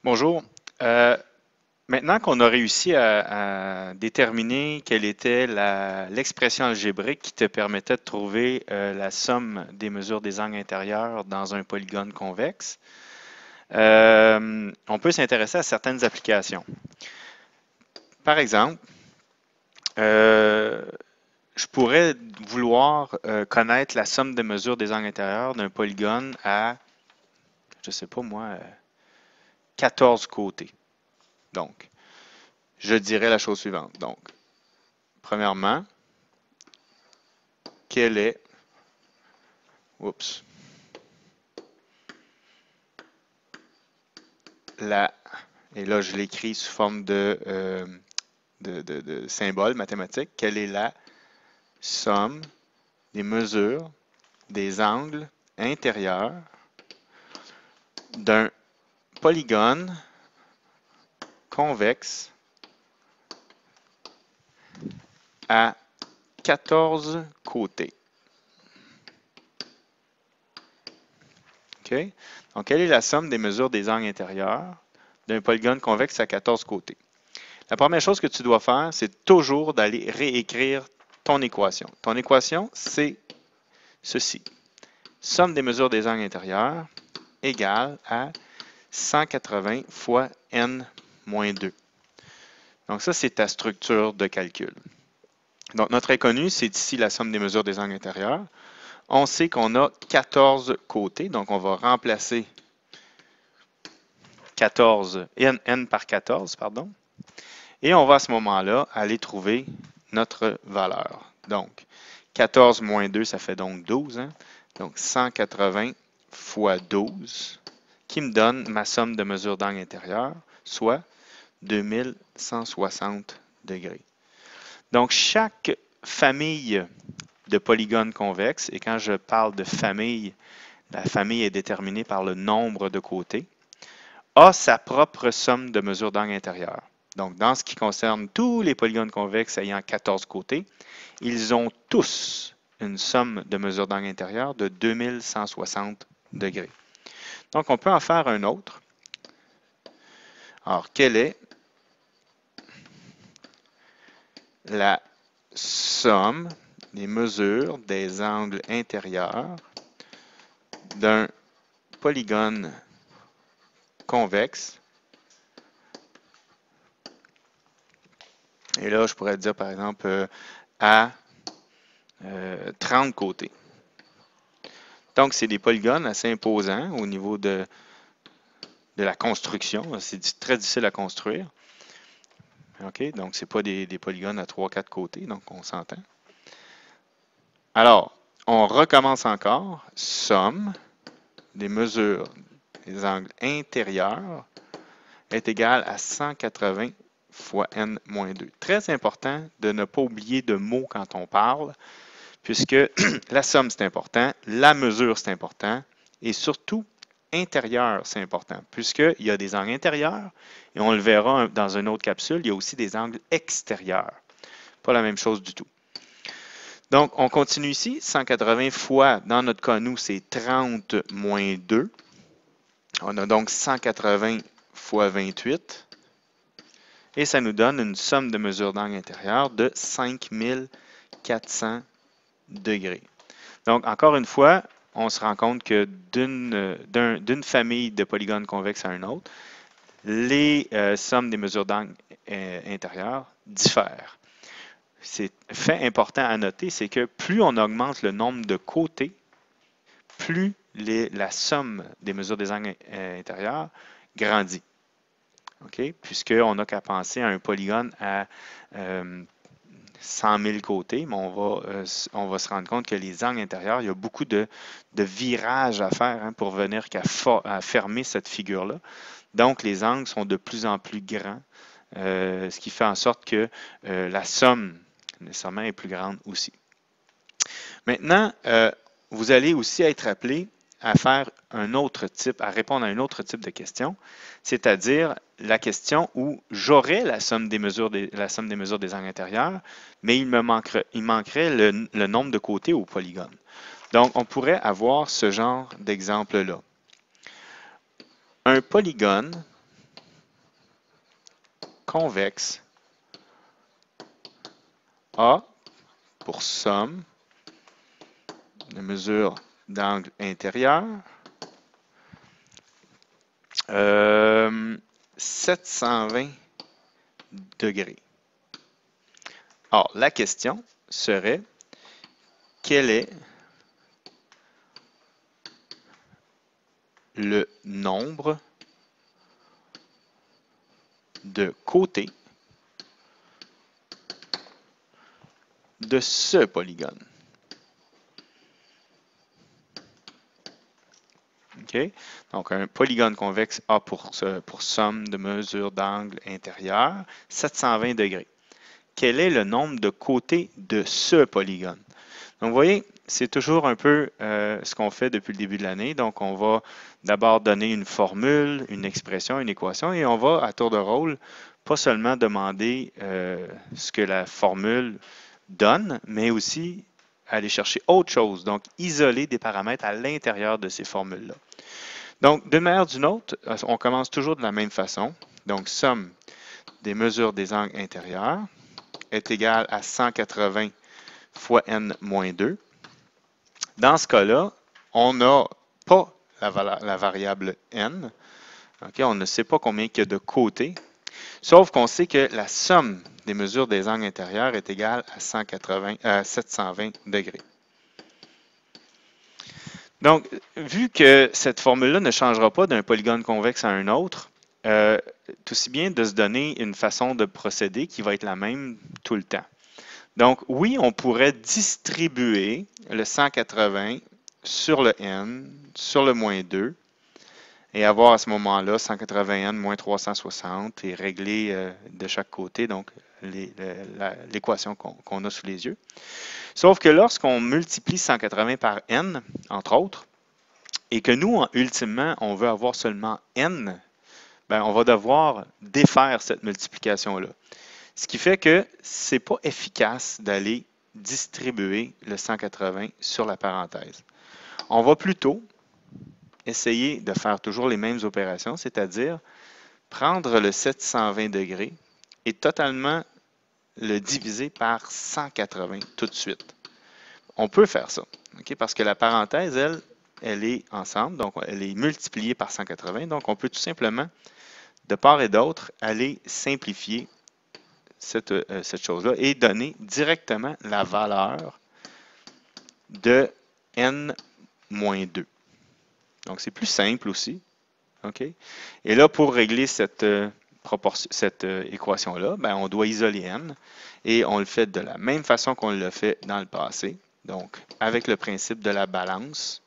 Bonjour. Euh, Maintenant qu'on a réussi à déterminer quelle était l'expression algébrique qui te permettait de trouver la somme des mesures des angles intérieurs dans un polygone convexe, on peut s'intéresser à certaines applications. Par exemple, euh, je pourrais vouloir connaître la somme des mesures des angles intérieurs d'un polygone à, je sais pas moi, 14 côtés. Donc, je dirais la chose suivante. Donc, premièrement, quelle est, oups, la, et là je l'écris sous forme de symbole mathématique, quelle est la somme des mesures des angles intérieurs d'un polygone convexe à 14 côtés. OK? Donc, quelle est la somme des mesures des angles intérieurs d'un polygone convexe à 14 côtés? La première chose que tu dois faire, c'est toujours d'aller réécrire ton équation. Ton équation, c'est ceci. Somme des mesures des angles intérieurs égale à 180 fois n-2. Donc ça, c'est ta structure de calcul. Donc notre inconnu, c'est ici la somme des mesures des angles intérieurs. On sait qu'on a 14 côtés, donc on va remplacer 14, n par 14, pardon. Et on va à ce moment-là aller trouver notre valeur. Donc, 14 moins 2, ça fait donc 12. Hein? Donc, 180 fois 12, qui me donne ma somme de mesures d'angle intérieur, soit 2160 degrés. Donc, chaque famille de polygones convexes, et quand je parle de famille, la famille est déterminée par le nombre de côtés, a sa propre somme de mesures d'angle intérieur. Donc, dans ce qui concerne tous les polygones convexes ayant 14 côtés, ils ont tous une somme de mesures d'angle intérieur de 2160 degrés. Donc, on peut en faire un autre. Alors, quelle est la somme des mesures des angles intérieurs d'un polygone convexe? Et là, je pourrais dire, par exemple, à 30 côtés. Donc, c'est des polygones assez imposants au niveau de la construction. C'est très difficile à construire. OK? Donc, ce n'est pas des polygones à 3-4 côtés, donc on s'entend. Alors, on recommence encore. Somme des mesures des angles intérieurs est égale à 180 fois n-2. Très important de ne pas oublier de mots quand on parle, puisque la somme, c'est important, la mesure, c'est important, et surtout, intérieur, c'est important, puisqu'il y a des angles intérieurs, et on le verra dans une autre capsule, il y a aussi des angles extérieurs. Pas la même chose du tout. Donc, on continue ici. 180 fois, dans notre cas, nous, c'est 30 moins 2. On a donc 180 fois 28. Et ça nous donne une somme de mesures d'angle intérieur de 5400 degrés. Donc, encore une fois, on se rend compte que d'une famille de polygones convexes à une autre, les sommes des mesures d'angle intérieur diffèrent. C'est fait important à noter, c'est que plus on augmente le nombre de côtés, plus la somme des mesures des angles intérieurs grandit. OK? Puisqu'on n'a qu'à penser à un polygone à 100 000 côtés, mais on va se rendre compte que les angles intérieurs, il y a beaucoup de virages à faire hein, pour venir à fermer cette figure-là. Donc, les angles sont de plus en plus grands, ce qui fait en sorte que la somme nécessairement est plus grande aussi. Maintenant, vous allez aussi être appelé à faire un autre type, à répondre à un autre type de question, c'est-à-dire la question où j'aurais la somme des mesures des angles intérieurs, mais il manquerait le nombre de côtés au polygone. Donc, on pourrait avoir ce genre d'exemple-là. Un polygone convexe A pour somme de mesure d'angle intérieur 720 degrés. Or, la question serait, quel est le nombre de côtés de ce polygone? Okay? Donc, un polygone convexe A pour somme de mesure d'angle intérieur, 720 degrés. Quel est le nombre de côtés de ce polygone? Donc, vous voyez, c'est toujours un peu ce qu'on fait depuis le début de l'année. Donc, on va d'abord donner une formule, une expression, une équation, et on va, à tour de rôle, pas seulement demander ce que la formule donne, mais aussi aller chercher autre chose, donc isoler des paramètres à l'intérieur de ces formules-là. Donc, d'une manière ou d'une autre, on commence toujours de la même façon. Donc, somme des mesures des angles intérieurs est égale à 180 fois n-2. Dans ce cas-là, on n'a pas la variable n. Okay? On ne sait pas combien il y a de côtés, sauf qu'on sait que la somme des mesures des angles intérieurs est égale à 720 degrés. Donc, vu que cette formule-là ne changera pas d'un polygone convexe à un autre, tout aussi bien de se donner une façon de procéder qui va être la même tout le temps. Donc, oui, on pourrait distribuer le 180 sur le n, sur le moins 2, et avoir à ce moment-là 180n moins 360 et régler de chaque côté donc l'équation qu'on a sous les yeux. Sauf que lorsqu'on multiplie 180 par n, entre autres, et que nous, ultimement, on veut avoir seulement n, ben, on va devoir défaire cette multiplication-là. Ce qui fait que ce n'est pas efficace d'aller distribuer le 180 sur la parenthèse. On va plutôt essayer de faire toujours les mêmes opérations, c'est-à-dire prendre le 720 degrés et totalement le diviser par 180 tout de suite. On peut faire ça, okay? Parce que la parenthèse, elle est ensemble, donc elle est multipliée par 180, donc on peut tout simplement, de part et d'autre, aller simplifier cette chose-là et donner directement la valeur de n-2. Donc, c'est plus simple aussi. Okay? Et là, pour régler cette équation-là, ben, on doit isoler n et on le fait de la même façon qu'on l'a fait dans le passé. Donc, avec le principe de la balance.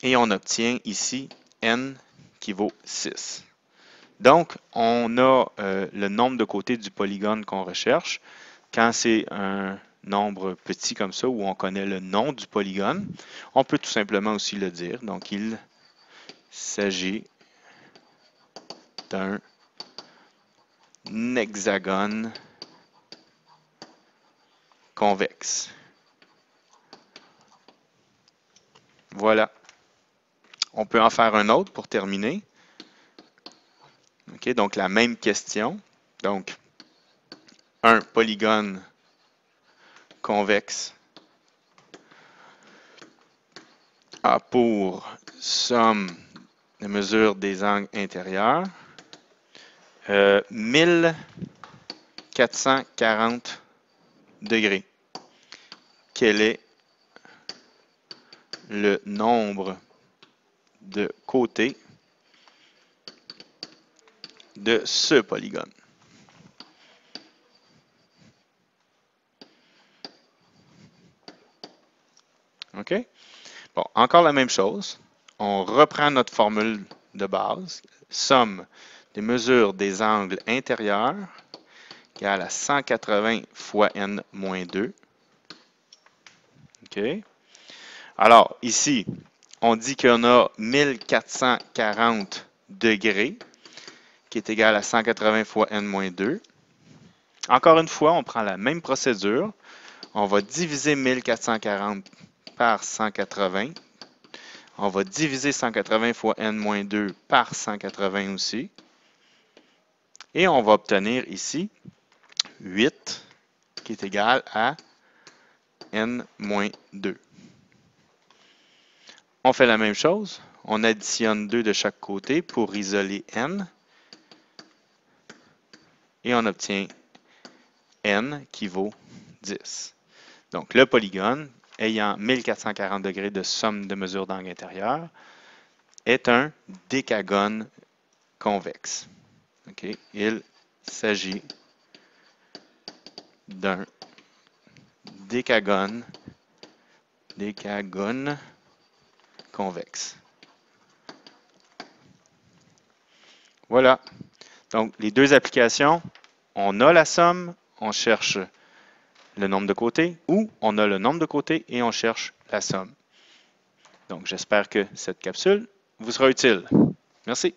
Et on obtient ici n qui vaut 6. Donc, on a le nombre de côtés du polygone qu'on recherche. Quand c'est un nombre petit comme ça, où on connaît le nom du polygone, on peut tout simplement aussi le dire. Donc, il s'agit d'un hexagone convexe. Voilà. On peut en faire un autre pour terminer. Okay, donc, la même question. Donc, un polygone convexe a pour somme de mesure des angles intérieurs 1440 degrés. Quel est le nombre de côtés de ce polygone? OK? Bon, encore la même chose. On reprend notre formule de base. Somme des mesures des angles intérieurs égale à 180 fois n-2. OK? Alors, ici, on dit qu'on a 1440 degrés, qui est égal à 180 fois n-2. Encore une fois, on prend la même procédure. On va diviser 1440 par 180. On va diviser 180 fois n-2 par 180 aussi. Et on va obtenir ici 8 qui est égal à n-2. On fait la même chose. On additionne 2 de chaque côté pour isoler n. Et on obtient n qui vaut 10. Donc, le polygone, ayant 1440 degrés de somme de mesures d'angle intérieur, est un décagone convexe. Okay? Il s'agit d'un décagone convexe. Voilà. Donc, les deux applications, on a la somme, on cherche le nombre de côtés, ou on a le nombre de côtés et on cherche la somme. Donc, j'espère que cette capsule vous sera utile. Merci.